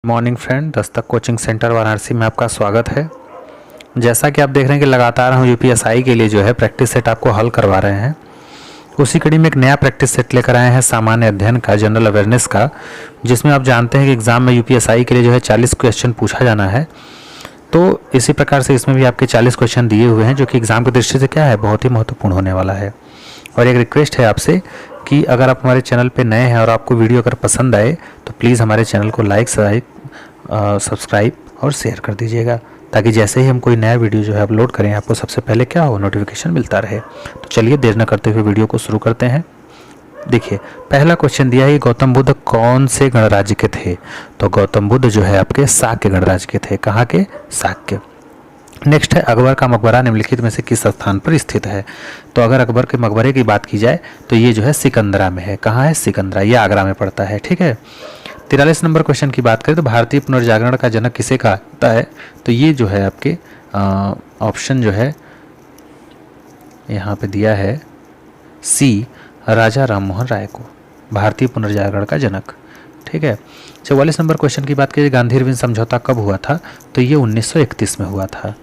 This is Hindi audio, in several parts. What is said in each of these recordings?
Morning friend, Dastak coaching centre Varanasi में आपका स्वागत है। जैसा कि आप देख रहे हैं कि लगातार हम यूपीएसआई के लिए जो है प्रैक्टिस सेट आपको हल करवा रहे हैं। उसी कड़ी में एक नया प्रैक्टिस सेट लेकर आए हैं सामान्य अध्ययन का, जनरल अवेयरनेस का, जिसमें आप जानते हैं कि एग्जाम में यूपीएसआई के लिए जो है 40 क्वेश्चन पूछा जाना है। तो इसी प्रकार से इसमें भी आपके 40 क्वेश्चन दिए हुए हैं, जो कि एग्जाम की दृष्टि से क्या है, बहुत ही महत्वपूर्ण होने वाला है। और एक रिक्वेस्ट है आपसे कि अगर आप हमारे चैनल पे नए हैं और आपको वीडियो अगर पसंद आए तो प्लीज़ हमारे चैनल को लाइक सब्सक्राइब और शेयर कर दीजिएगा, ताकि जैसे ही हम कोई नया वीडियो जो है अपलोड करें आपको सबसे पहले क्या हो, नोटिफिकेशन मिलता रहे। तो चलिए देर न करते हुए वीडियो को शुरू करते हैं। देखिए, पहला क्वेश्चन दिया है, गौतम बुद्ध कौन से गणराज्य के थे? तो गौतम बुद्ध जो है आपके शाक्य गणराज्य के थे। कहाँ के? शाक्य। नेक्स्ट है, अकबर का मकबरा निम्नलिखित में से किस स्थान पर स्थित है? तो अगर अकबर के मकबरे की बात की जाए तो ये जो है सिकंदरा में है। कहाँ है? सिकंदरा। ये आगरा में पड़ता है। ठीक है। 43 नंबर क्वेश्चन की बात करें तो भारतीय पुनर्जागरण का जनक किसे कहता है? तो ये जो है आपके ऑप्शन जो है यहाँ पे दिया है सी, राजा राममोहन राय को, भारतीय पुनर्जागरण का जनक। ठीक है। 44 नंबर क्वेश्चन की बात करें, गांधी इरविन समझौता कब हुआ था? तो ये 1931 में हुआ था।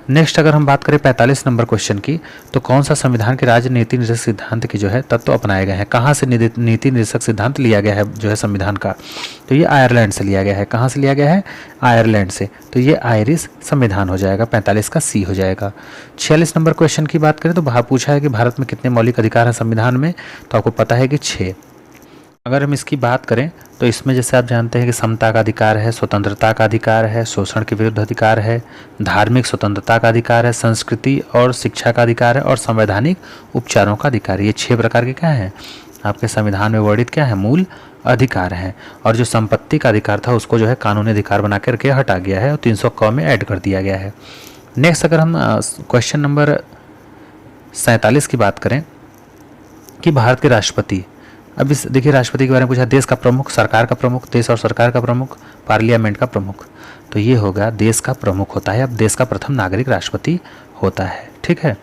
नेक्स्ट अगर हम बात करें 45 नंबर क्वेश्चन की, तो कौन सा संविधान के राजनीति निर्देशक सिद्धांत की जो है तत्व अपनाए गए हैं? कहाँ से नीति निर्देशक सिद्धांत लिया गया है जो है संविधान का? तो ये आयरलैंड से लिया गया है। कहाँ से लिया गया है? आयरलैंड से। तो ये आयरिश संविधान हो जाएगा, 45 का सी हो जाएगा। 46 नंबर क्वेश्चन की बात करें तो पूछा है कि भारत में कितने मौलिक अधिकार हैं संविधान में? तो आपको पता है कि 6। अगर हम इसकी बात करें तो इसमें जैसे आप जानते हैं कि समता का अधिकार है, स्वतंत्रता का अधिकार है, शोषण के विरुद्ध अधिकार है, धार्मिक स्वतंत्रता का अधिकार है, संस्कृति और शिक्षा का अधिकार है और संवैधानिक उपचारों का अधिकार है। ये 6 प्रकार के क्या हैं आपके संविधान में वर्णित क्या है, मूल अधिकार हैं। और जो संपत्ति का अधिकार था उसको जो है कानूनी अधिकार बना करके हटा गया है और 300 क में ऐड कर दिया गया है। नेक्स्ट अगर हम क्वेश्चन नंबर 47 की बात करें कि भारत के राष्ट्रपति, अब इस देखिए राष्ट्रपति के बारे में पूछा, देश का प्रमुख, सरकार का प्रमुख, देश और सरकार का प्रमुख, पार्लियामेंट का प्रमुख। तो ये होगा देश का प्रमुख होता है। अब देश का प्रथम नागरिक राष्ट्रपति होता है। ठीक है।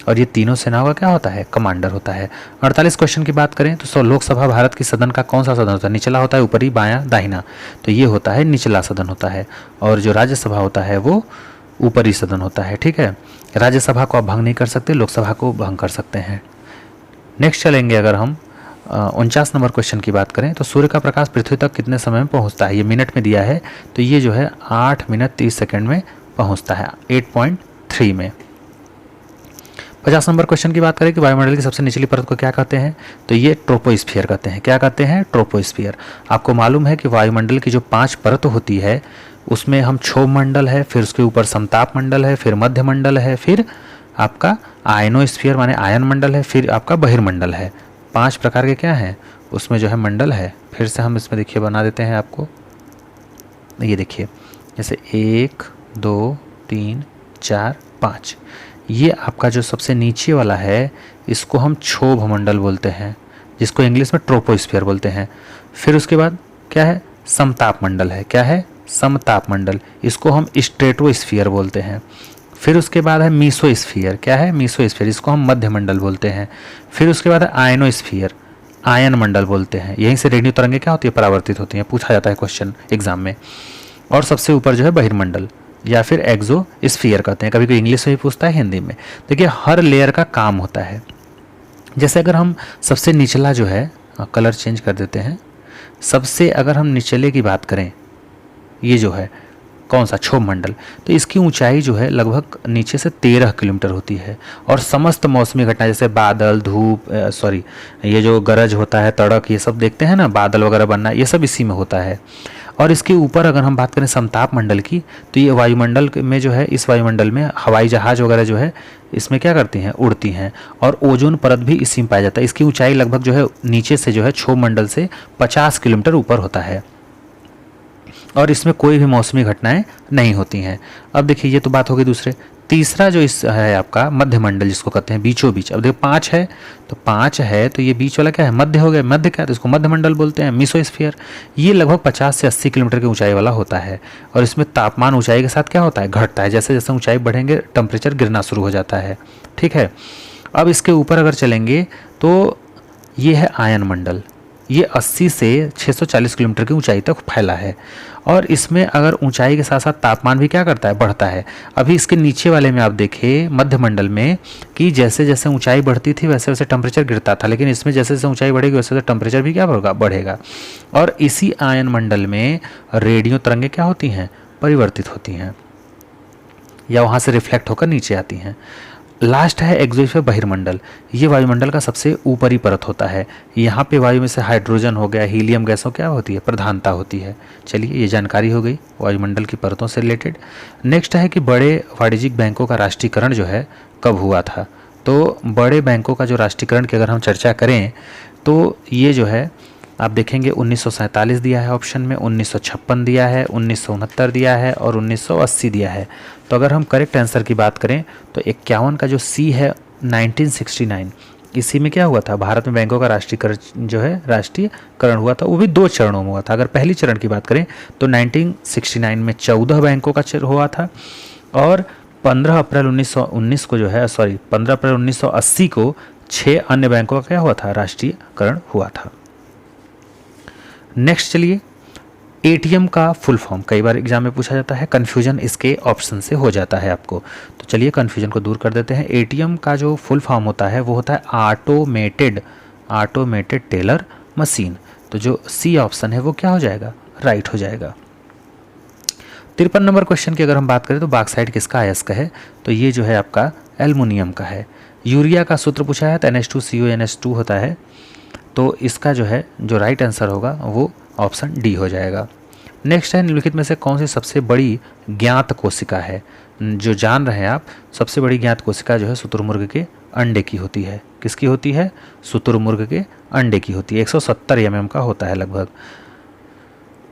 और ये तीनों सेनाओं का क्या होता है, कमांडर होता है। 48 क्वेश्चन की बात करें तो लोकसभा भारत की सदन का कौन सा सदन होता है? निचला होता है, ऊपरी, बायां, दाहिना? तो ये होता है निचला सदन होता है। और जो राज्यसभा होता है वो ऊपरी सदन होता है। ठीक है। राज्यसभा को आप भंग नहीं कर सकते, लोकसभा को भंग कर सकते हैं। नेक्स्ट चलेंगे अगर हम 49 नंबर क्वेश्चन की बात करें तो सूर्य का प्रकाश पृथ्वी तक कितने समय में पहुंचता है? ये मिनट में दिया है। तो ये जो है 8 मिनट 30 सेकंड में पहुंचता है, 8.3 में। 50 नंबर क्वेश्चन की बात करें कि वायुमंडल की सबसे निचली परत को क्या कहते हैं? तो ये ट्रोपोस्फीयर कहते हैं। क्या कहते हैं? ट्रोपोस्फीयर। आपको मालूम है कि वायुमंडल की जो 5 परत होती है उसमें हम क्षोभ मंडल है, फिर उसके ऊपर समताप मंडल है, फिर मध्य मंडल है, फिर आपका आयनोस्फीयर माने आयन मंडल है, फिर आपका बहिर्मंडल है। 5 प्रकार के क्या हैं उसमें जो है मंडल है। फिर से हम इसमें देखिए बना देते हैं आपको, ये देखिए जैसे 1 2 3 4 5। ये आपका जो सबसे नीचे वाला है इसको हम क्षोभ मंडल बोलते हैं, जिसको इंग्लिश में ट्रोपोस्फीयर बोलते हैं। फिर उसके बाद क्या है? समताप मंडल है। क्या है? समताप मंडल। इसको हम स्ट्रेटोस्फीयर बोलते हैं। फिर उसके बाद है मीसोस्फीयर। क्या है? मीसोस्फीयर। इसको हम मध्य मंडल बोलते हैं। फिर उसके बाद है आयनोस्फीयर, आयन मंडल बोलते हैं। यहीं से रेडियो तरंगें क्या होती है, परावर्तित होती हैं, पूछा जाता है क्वेश्चन एग्जाम में। और सबसे ऊपर जो है बहिर्मंडल या फिर एक्सोस्फीयर कहते हैं। कभी कोई इंग्लिश में भी पूछता है, हिंदी में। देखिए हर लेयर का काम होता है। जैसे अगर हम सबसे निचला जो है, कलर चेंज कर देते हैं, सबसे अगर हम निचले की बात करें, ये जो है कौन सा, क्षोभ मंडल, तो इसकी ऊंचाई जो है लगभग नीचे से 13 किलोमीटर होती है। और समस्त मौसमी घटना जैसे बादल, धूप, ये जो गरज होता है, तड़क, ये सब देखते हैं ना, बादल वगैरह बनना, ये सब इसी में होता है। और इसके ऊपर अगर हम बात करें समताप मंडल की, तो ये वायुमंडल में जो है, इस वायुमंडल में हवाई जहाज वगैरह जो है इसमें क्या करती हैं, उड़ती हैं। और ओजोन परत भी इसी में पाया जाता है। इसकी ऊंचाई लगभग जो है नीचे से जो है क्षोभ मंडल से 50 किलोमीटर ऊपर होता है। और इसमें कोई भी मौसमी घटनाएं नहीं होती हैं। अब देखिए ये तो बात होगी दूसरे। तीसरा जो इस है आपका मध्य मंडल, जिसको कहते हैं बीचों बीच। अब देखो 5 है तो 5 है तो ये बीच वाला क्या है, मध्य हो गया। मध्य क्या है तो इसको मध्य मंडल बोलते हैं, मीसोस्फीयर। ये लगभग 50 से 80 किलोमीटर की ऊंचाई वाला होता है। और इसमें तापमान ऊंचाई के साथ क्या होता है, घटता है। जैसे जैसे ऊंचाई बढ़ेंगे टेम्परेचर गिरना शुरू हो जाता है। ठीक है। अब इसके ऊपर अगर चलेंगे तो ये है आयन मंडल। ये 80 से 640 किलोमीटर की ऊंचाई तक फैला है। और इसमें अगर ऊंचाई के साथ साथ तापमान भी क्या करता है, बढ़ता है। अभी इसके नीचे वाले में आप देखें मध्यमंडल में कि जैसे जैसे ऊंचाई बढ़ती थी वैसे वैसे टेम्परेचर गिरता था, लेकिन इसमें जैसे जैसे ऊंचाई बढ़ेगी वैसे वैसे टेम्परेचर भी क्या बढ़ेगा। और इसी आयन मंडल में रेडियो तरंगें क्या होती हैं, परिवर्तित होती हैं या वहाँ से रिफ्लेक्ट होकर नीचे आती हैं। लास्ट है एक्सोस्फीयर बहिर्मंडल। ये वायुमंडल का सबसे ऊपरी परत होता है। यहाँ पे वायु में से हाइड्रोजन हो गया, हीलियम गैसों क्या होती है, प्रधानता होती है। चलिए ये जानकारी हो गई वायुमंडल की परतों से रिलेटेड। नेक्स्ट है कि बड़े वाणिज्यिक बैंकों का राष्ट्रीयकरण जो है कब हुआ था। तो बड़े बैंकों का जो राष्ट्रीयकरण की अगर हम चर्चा करें तो ये जो है आप देखेंगे 1947 दिया है ऑप्शन में, 1956 दिया है, 1969 दिया है और 1980 दिया है। तो अगर हम करेक्ट आंसर की बात करें तो 51 का जो सी है 1969, इसी में क्या हुआ था, भारत में बैंकों का राष्ट्रीयकरण जो है राष्ट्रीयकरण हुआ था। वो भी 2 चरणों में हुआ था। अगर पहली चरण की बात करें तो 1969 में 14 बैंकों का हुआ था और 15 अप्रैल 1919 को जो है 15 अप्रैल 1980 को 6 अन्य बैंकों का क्या हुआ था, राष्ट्रीयकरण हुआ था। नेक्स्ट चलिए, एटीएम का फुल फॉर्म कई बार एग्जाम में पूछा जाता है, कन्फ्यूजन इसके ऑप्शन से हो जाता है आपको। तो चलिए कन्फ्यूजन को दूर कर देते हैं। एटीएम का जो फुल फॉर्म होता है वो होता है ऑटोमेटेड टेलर मशीन। तो जो सी ऑप्शन है वो क्या हो जाएगा, राइट हो जाएगा। 53 नंबर क्वेश्चन की अगर हम बात करें तो बॉक्साइट किसका अयस्क है। तो ये जो है आपका एल्युमिनियम का है। यूरिया का सूत्र पूछा है तो NH2CONH2 होता है। तो इसका जो है जो राइट आंसर होगा वो ऑप्शन डी हो जाएगा। नेक्स्ट है, निम्नलिखित में से कौन सी सबसे बड़ी ज्ञात कोशिका है। जो जान रहे हैं आप, सबसे बड़ी ज्ञात कोशिका जो है शुतुरमुर्ग के अंडे की होती है। किसकी होती है, शुतुरमुर्ग के अंडे की होती है। 170 mm का होता है लगभग।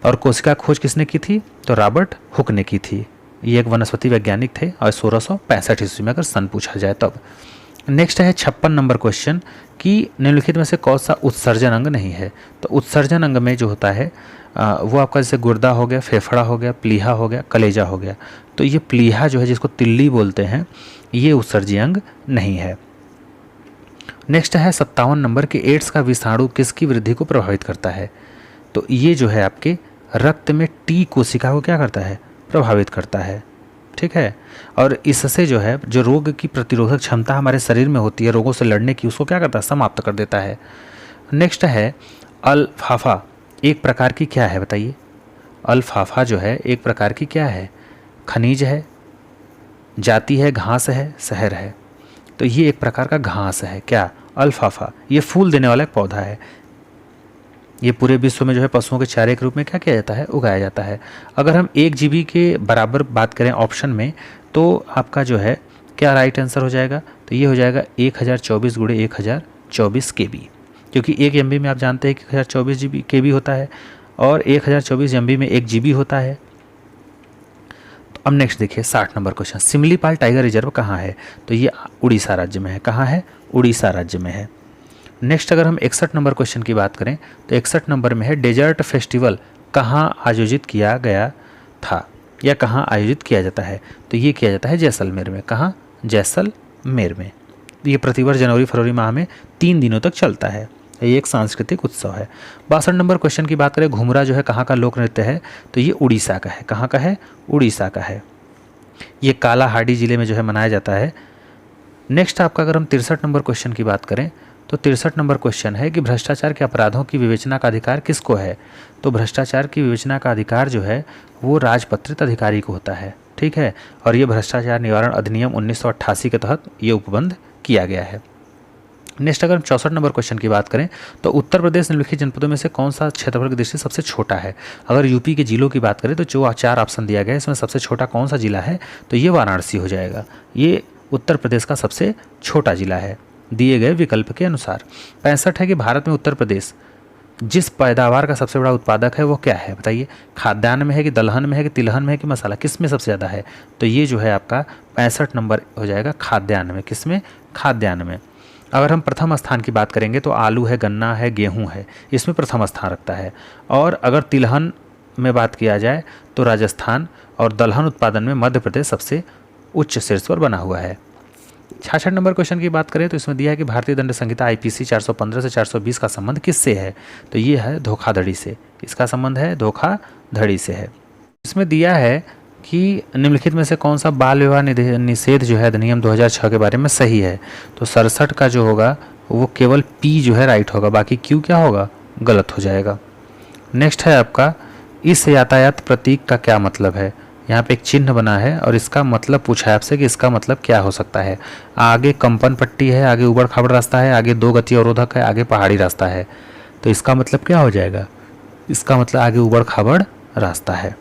और कोशिका खोज किसने की थी, तो रॉबर्ट हुक ने की थी। ये एक वनस्पति वैज्ञानिक थे और 1665 ईस्वी में अगर सन पूछा जाए तब। नेक्स्ट है 56 नंबर क्वेश्चन कि निम्नलिखित में से कौन सा उत्सर्जन अंग नहीं है। तो उत्सर्जन अंग में जो होता है वो आपका जैसे गुर्दा हो गया, फेफड़ा हो गया, प्लीहा हो गया, कलेजा हो गया। तो ये प्लीहा जो है जिसको तिल्ली बोलते हैं, ये उत्सर्जी अंग नहीं है। नेक्स्ट है 57 नंबर कि एड्स का विषाणु किसकी वृद्धि को प्रभावित करता है। तो ये जो है आपके रक्त में टी कोशिका को क्या करता है, प्रभावित करता है। ठीक है। और इससे जो है जो रोग की प्रतिरोधक क्षमता हमारे शरीर में होती है रोगों से लड़ने की, उसको क्या करता है, समाप्त कर देता है। नेक्स्ट है अल्फाफा एक प्रकार की क्या है, बताइए। अल्फाफा जो है एक प्रकार की क्या है, खनिज है, जाति है, घास है, शहर है। तो ये एक प्रकार का घास है क्या, अल्फाफा। ये फूल देने वाला एक पौधा है। ये पूरे विश्व में जो है पशुओं के चारे के रूप में क्या किया जाता है, उगाया जाता है। अगर हम 1 GB के बराबर बात करें ऑप्शन में तो आपका जो है क्या राइट आंसर हो जाएगा, तो ये हो जाएगा 1024 × 1024 KB, क्योंकि 1 MB में आप जानते हैं कि 1024 KB होता है और 1024 MB में 1 GB होता है। तो अब नेक्स्ट देखिए 60 number question, Similipal tiger reserve कहाँ है। तो ये उड़ीसा राज्य में है। कहाँ है, उड़ीसा राज्य में है। नेक्स्ट अगर हम 61 नंबर क्वेश्चन की बात करें तो 61 नंबर में है डेजर्ट फेस्टिवल कहाँ आयोजित किया गया था या कहाँ आयोजित किया जाता है। तो ये किया जाता है जैसलमेर में। कहाँ, जैसलमेर में। ये प्रतिवर्ष जनवरी फरवरी माह में 3 दिनों तक चलता है। ये एक सांस्कृतिक उत्सव है। 62 नंबर क्वेश्चन की बात करें, घुमरा जो है कहाँ का लोक नृत्य है। तो ये उड़ीसा का है। कहाँ का है, उड़ीसा का है। ये कालाहांडी जिले में जो है मनाया जाता है। नेक्स्ट आपका अगर हम 63 नंबर क्वेश्चन की बात करें तो 63 नंबर क्वेश्चन है कि भ्रष्टाचार के अपराधों की विवेचना का अधिकार किसको है। तो भ्रष्टाचार की विवेचना का अधिकार जो है वो राजपत्रित अधिकारी को होता है। ठीक है। और ये भ्रष्टाचार निवारण अधिनियम 1988 के तहत ये उपबंध किया गया है। नेक्स्ट अगर हम 64 नंबर क्वेश्चन की बात करें तो उत्तर प्रदेश निम्नलिखित जनपदों में से कौन सा क्षेत्रफल की दृष्टि से सबसे छोटा है। अगर यूपी के जिलों की बात करें तो जो 4 ऑप्शन दिया गया है इसमें सबसे छोटा कौन सा जिला है, तो ये वाराणसी हो जाएगा। ये उत्तर प्रदेश का सबसे छोटा जिला है दिए गए विकल्प के अनुसार। 65 है कि भारत में उत्तर प्रदेश जिस पैदावार का सबसे बड़ा उत्पादक है वो क्या है, बताइए। खाद्यान्न में है कि दलहन में है कि तिलहन में है कि मसाला, किस में सबसे ज़्यादा है। तो ये जो है आपका 65 नंबर हो जाएगा खाद्यान्न में। किस में, खाद्यान्न में। अगर हम प्रथम स्थान की बात करेंगे तो आलू है, गन्ना है, गेहूँ है, इसमें प्रथम स्थान रखता है। और अगर तिलहन में बात किया जाए तो राजस्थान और दलहन उत्पादन में मध्य प्रदेश सबसे उच्च शीर्ष पर बना हुआ है। 66 नंबर क्वेश्चन की बात करें तो इसमें दिया है कि भारतीय दंड संहिता आईपीसी 415 से 420 का संबंध किससे है? तो ये है धोखाधड़ी से। इसका संबंध है धोखाधड़ी से है। इसमें दिया है कि निम्नलिखित में से कौन सा बाल विवाह निषेध जो है अधिनियम 2006 के बारे में सही है? तो 67 का जो होगा वो केवल पी जो है राइट होगा, बाकी क्यू क्या होगा? गलत हो जाएगा। नेक्स्ट है आपका, इस यातायात प्रतीक का क्या मतलब है? यहाँ पे एक चिन्ह बना है और इसका मतलब पूछा है आपसे कि इसका मतलब क्या हो सकता है। आगे कंपन पट्टी है, आगे उबड़ खाबड़ रास्ता है, आगे 2 गति अवरोधक है, आगे पहाड़ी रास्ता है। तो इसका मतलब क्या हो जाएगा? इसका मतलब आगे उबड़ खाबड़ रास्ता है,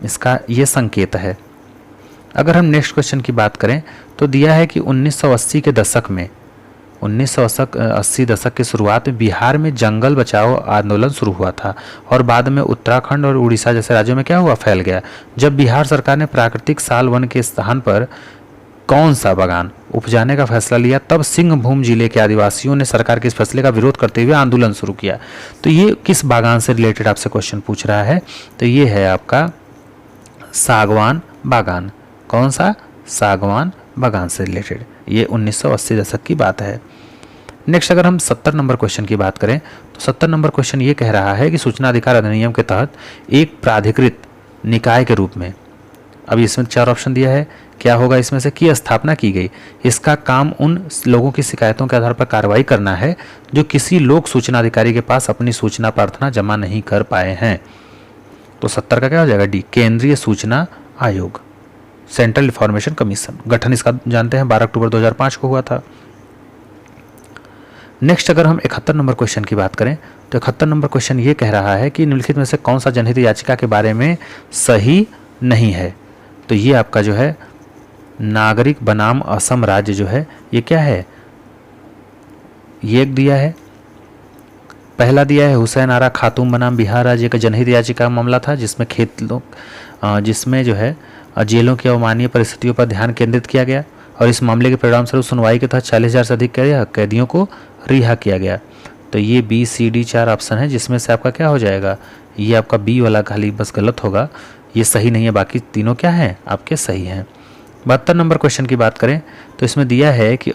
इसका ये संकेत है। अगर हम नेक्स्ट क्वेश्चन की बात करें तो दिया है कि 1980 के दशक में 1980 दशक की शुरुआत में बिहार में जंगल बचाओ आंदोलन शुरू हुआ था और बाद में उत्तराखंड और उड़ीसा जैसे राज्यों में क्या हुआ? फैल गया। जब बिहार सरकार ने प्राकृतिक साल वन के स्थान पर कौन सा बागान उपजाने का फैसला लिया, तब सिंहभूम जिले के आदिवासियों ने सरकार के इस फैसले का विरोध करते हुए आंदोलन शुरू किया। तो ये किस बागान से रिलेटेड आपसे क्वेश्चन पूछ रहा है? तो ये है आपका सागवान बागान। कौन सा? सागवान बागान से रिलेटेड। ये 1980 दशक की बात है। नेक्स्ट अगर हम 70 नंबर क्वेश्चन की बात करें तो 70 नंबर क्वेश्चन ये कह रहा है कि सूचना अधिकार अधिनियम के तहत एक प्राधिकृत निकाय के रूप में, अभी इसमें 4 ऑप्शन दिया है, क्या होगा इसमें से? की स्थापना की गई। इसका काम उन लोगों की शिकायतों के आधार पर कार्रवाई करना है जो किसी लोक सूचना अधिकारी के पास अपनी सूचना प्रार्थना जमा नहीं कर पाए हैं। तो 70 का क्या हो जाएगा? डी, केंद्रीय सूचना आयोग, सेंट्रल इंफॉर्मेशन कमीशन। गठन इसका जानते हैं 12 अक्टूबर 2005 को हुआ था। नेक्स्ट अगर हम 71 नंबर क्वेश्चन की बात करें तो 71 नंबर क्वेश्चन ये कह रहा है कि निम्नलिखित में से कौन सा जनहित याचिका के बारे में सही नहीं है? तो ये आपका जो है नागरिक बनाम असम राज्य जो है ये क्या है? ये एक दिया है, पहला दिया है हुसैन आरा खातून बनाम बिहार राज्य का जनहित याचिका मामला था जिसमें जो है जेलों की अवमाननीय परिस्थितियों पर ध्यान केंद्रित किया गया और इस मामले के परिणामस्वरूप सुनवाई के तहत 40,000 से अधिक कैदियों को रिहा किया गया। तो ये बी सी डी 4 ऑप्शन है जिसमें से आपका क्या हो जाएगा? ये आपका बी वाला खाली बस गलत होगा, ये सही नहीं है, बाकी तीनों क्या हैं? आपके सही हैं। 72 नंबर क्वेश्चन की बात करें तो इसमें दिया है कि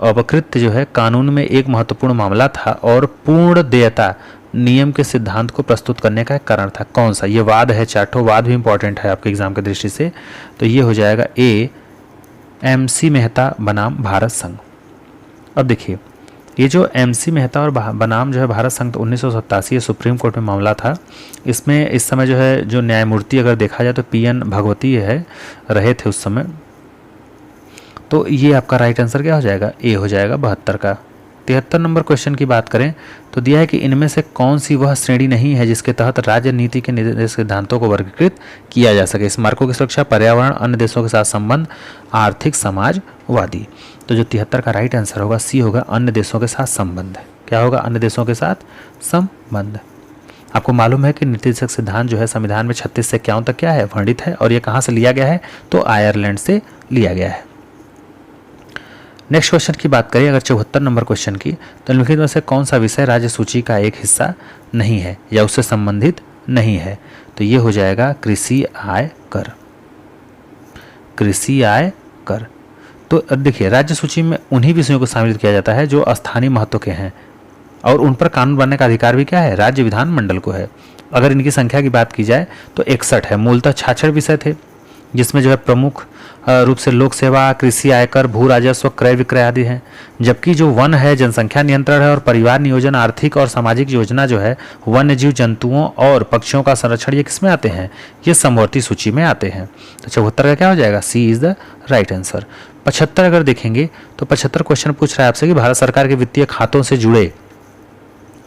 अपकृत जो है कानून में एक महत्वपूर्ण मामला था और पूर्ण देयता नियम के सिद्धांत को प्रस्तुत करने का एक कारण था। कौन सा? ये वाद है, 4 वाद भी इंपॉर्टेंट है आपके एग्जाम की दृष्टि से। तो ये हो जाएगा ए, MC मेहता बनाम भारत संघ। अब देखिए ये जो MC मेहता और बनाम जो है भारत संघ 1987 सुप्रीम कोर्ट में मामला था। इसमें इस समय जो है जो न्यायमूर्ति अगर देखा जाए तो PN भगवती रहे थे उस समय। तो ये आपका राइट आंसर क्या हो जाएगा? ए हो जाएगा 72 का। 73 नंबर क्वेश्चन की बात करें तो दिया है कि इनमें से कौन सी वह श्रेणी नहीं है जिसके तहत राज्य नीति के निर्देश सिद्धांतों को वर्गीकृत किया जा सके? स्मारकों की सुरक्षा, पर्यावरण, अन्य देशों के साथ संबंध, आर्थिक, समाजवादी। तो जो 73 का राइट आंसर होगा सी होगा, अन्य देशों के साथ संबंध। क्या होगा? अन्य देशों के साथ संबंध। आपको मालूम है कि निर्देशक सिद्धांत जो है संविधान में 36 से 51 तक क्या है? वर्णित है। और ये कहाँ से लिया गया है? तो आयरलैंड से लिया गया है। नेक्स्ट क्वेश्चन की बात करें अगर 74 नंबर क्वेश्चन की तो निम्नलिखित में से कौन सा विषय राज्य सूची का एक हिस्सा नहीं है या उससे संबंधित नहीं है? तो ये हो जाएगा कृषि आय कर। कृषि आय कर। तो देखिए राज्य सूची में उन्हीं विषयों को शामिल किया जाता है जो स्थानीय महत्व के हैं और उन पर कानून बनने का अधिकार भी क्या है? राज्य विधानमंडल को है। अगर इनकी संख्या की बात की जाए तो 61 है। मूलतः 66 विषय थे जिसमें जो है प्रमुख रूप से लोक सेवा, कृषि, आयकर, भू राजस्व, क्रय विक्रय आदि हैं। जबकि जो वन है, जनसंख्या नियंत्रण है और परिवार नियोजन, आर्थिक और सामाजिक योजना जो है, वन्य जीव जंतुओं और पक्षियों का संरक्षण, ये किसमें आते हैं? ये समवर्ती सूची में आते हैं। तो 74 का क्या हो जाएगा? सी इज द राइट आंसर। 75 अगर देखेंगे तो 75 क्वेश्चन पूछ रहा है आपसे कि भारत सरकार के वित्तीय खातों से जुड़े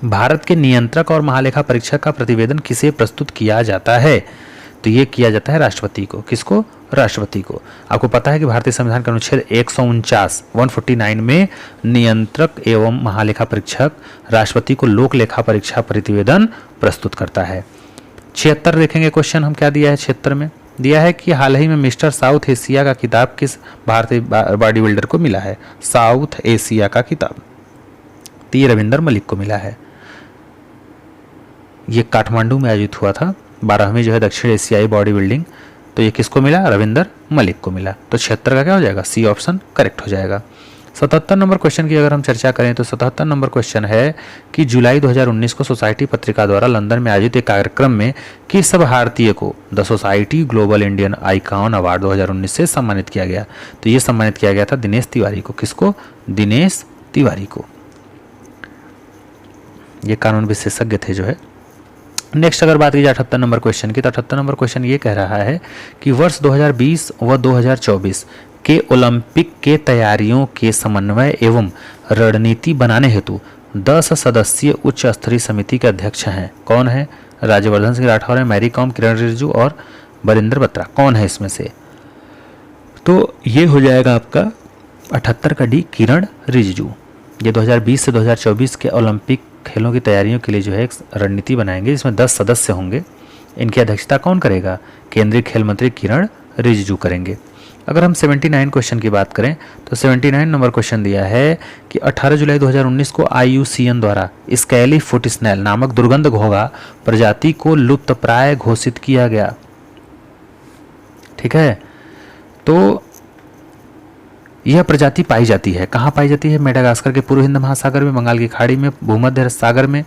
भारत के नियंत्रक और महालेखा परीक्षक का प्रतिवेदन किसे प्रस्तुत किया जाता है? तो ये किया जाता है राष्ट्रपति को। किसको? राष्ट्रपति को। आपको पता है कि भारतीय संविधान के अनुच्छेद 149 में नियंत्रक एवं महालेखा परीक्षक राष्ट्रपति को लोक लेखा परीक्षा प्रतिवेदन प्रस्तुत करता है। 76 देखेंगे क्वेश्चन हम क्या दिया है। 76 में दिया है कि हाल ही में मिस्टर साउथ एशिया का खिताब किस भारतीय बॉडी बिल्डर को मिला है? साउथ एशिया का खिताब रविंदर मलिक को मिला है। ये काठमांडू में आयोजित हुआ था 12वीं जो है दक्षिण एशियाई बॉडी बिल्डिंग तो ये किसको मिला, रविंदर मलिक को मिला। तो 76 का क्या हो जाएगा, सी ऑप्शन करेक्ट हो जाएगा। 77 नंबर क्वेश्चन की अगर हम चर्चा करें तो 77 नंबर क्वेश्चन है कि जुलाई 2019 को सोसाइटी पत्रिका द्वारा लंदन में आयोजित एक कार्यक्रम में किस भारतीय को the society global Indian icon award 2019 से सम्मानित किया गया। तो ये सम्मानित किया गया था दिनेश तिवारी को। किसको, दिनेश तिवारी को। ये कानून विशेषज्ञ थे जो है। नेक्स्ट अगर बात की जाए 78 नंबर क्वेश्चन की, तो 78 नंबर क्वेश्चन ये कह रहा है कि वर्ष 2020 व 2024 के ओलंपिक के तैयारियों के समन्वय एवं रणनीति बनाने हेतु 10 सदस्यीय उच्च स्तरीय समिति के अध्यक्ष हैं। कौन है, राज्यवर्धन सिंह राठौर है, मैरी कॉम, किरण रिजिजू और बरिंदर बत्रा। कौन है इसमें से, तो ये हो जाएगा आपका 78 का डी, किरण रिजिजू। ये 2020 से 2024 के ओलंपिक खेलों की तैयारियों के लिए जो है एक रणनीति बनाएंगे, इसमें 10 सदस्य होंगे। इनकी अध्यक्षता कौन करेगा, केंद्रीय खेल मंत्री किरण रिजिजू करेंगे। अगर हम 79 क्वेश्चन की बात करें तो 79 नंबर क्वेश्चन दिया है कि 18 जुलाई 2019 को IUCN द्वारा स्कैली फुट स्नेल नामक दुर्गंध घोंघा प्रजाति को लुप्तप्राय घोषित किया गया। ठीक है, तो यह प्रजाति पाई जाती है कहाँ पाई जाती है, मेडागास्कर के पूर्व हिंद महासागर में, बंगाल की खाड़ी में, भूमध्य सागर में,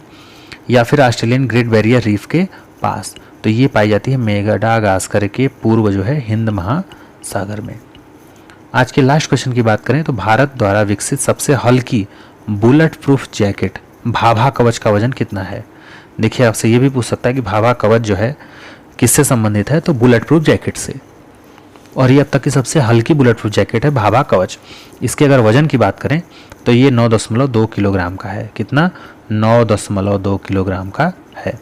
या फिर ऑस्ट्रेलियन ग्रेट बैरियर रीफ के पास। तो ये पाई जाती है मेडागास्कर के पूर्व जो है हिंद महासागर में। आज के लास्ट क्वेश्चन की बात करें तो भारत द्वारा विकसित सबसे हल्की बुलेट प्रूफ जैकेट भाभा कवच का वजन कितना है। देखिए, आपसे ये भी पूछ सकता है कि भाभा कवच जो है किससे संबंधित है, तो बुलेट प्रूफ जैकेट से। और ये अब तक की सबसे हल्की बुलेट प्रूफ जैकेट है भाभा कवच। इसके अगर वजन की बात करें तो ये 9.2 किलोग्राम का है। कितना, 9.2 किलोग्राम का है।